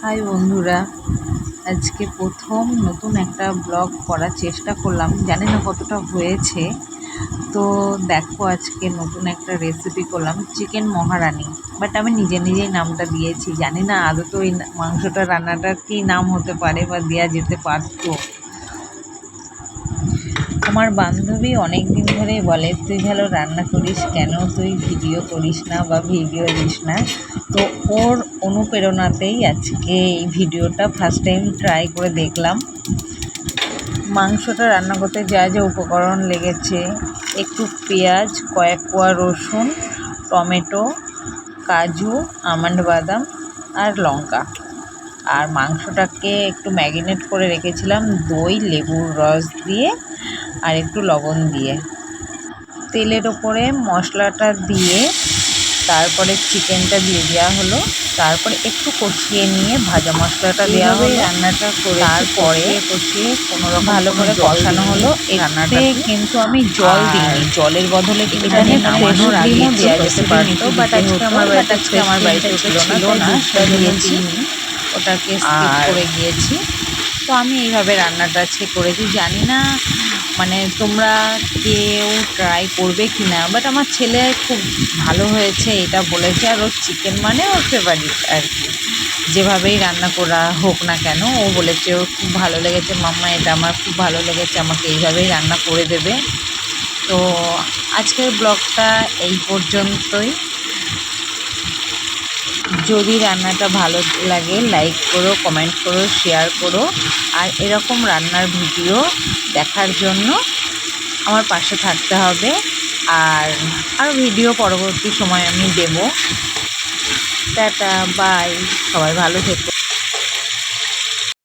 High বন্ধুরা, আজকে প্রথম নতুন একটা ব্লগ করার চেষ্টা করলাম, জানি না কতটা হয়েছে। তো দেখো, আজকে নতুন একটা রেসিপি করলাম, চিকেন মহারানি। বাট আমি নিজেই নামটা দিয়েছি, জানি না আদৌ তো ওই মাংসটা রান্নাটার কী নাম হতে পারে বা দেওয়া যেতে পারতো। আমার বান্ধবী অনেক দিন ধরেই বলে, তুই ভালো রান্না করিস, কেন তুই ভিডিও করিস না বা ভিডিও দিস না। তো ওর অনুপ্রেরণাতেই আজকে এই ভিডিওটা ফার্স্ট টাইম ট্রাই করে দেখলাম। মাংসটা রান্না করতে যা যা উপকরণ লেগেছে: একটু পেঁয়াজ, কয়েক কোয়া রসুন, টমেটো, কাজু, আমন্ড বাদাম আর লঙ্কা। আর মাংসটাকে একটু ম্যারিনেট করে রেখেছিলাম দই, লেবুর রস দিয়ে আর একটু লবণ দিয়ে। তেলের ওপরে মশলাটা দিয়ে তারপরে চিকেনটা দিয়ে দেওয়া হলো, তারপরে একটু কষিয়ে নিয়ে ভাজা মশলাটা দেওয়া হলো। রান্নাটা করে তারপরে কষিয়ে কোনোরকম ভালো করে কষানো হলো। রান্নাতে কিন্তু আমি জল দিইনি, জলের বদলে এখানে নামানোর আগে দেওয়া যেতে পারতো, বাট আজকে আমার বাড়িতে ছিল না, সেটা দিয়েছি, ওটাকে স্কিপ করে গিয়েছি। তো আমি এইভাবে রান্নাটা আজকে করেছি। জানি না মানে তোমরা কেউ ট্রাই করবে কি না, বাট আমার ছেলে খুব ভালো হয়েছে এটা বলেছে। আর ওর চিকেন মানে ওর ফেভারিট আর কি, যেভাবেই রান্না করা হোক না কেন ও বলেছে ওর খুব ভালো লেগেছে, মাম্মা এটা আমার খুব ভালো লেগেছে, আমাকে এইভাবেই রান্না করে দেবে। তো আজকের ব্লগটা এই পর্যন্তই। যদি রান্নাটা ভালো লাগে লাইক করো, কমেন্ট করো, শেয়ার করো। আর এরকম রান্নার ভিডিও দেখার জন্য আমার পাশে থাকতে হবে। আর আরও ভিডিও পরবর্তী সময় আমি দেব। টাটা, বাই, সবাই ভালো থেকো।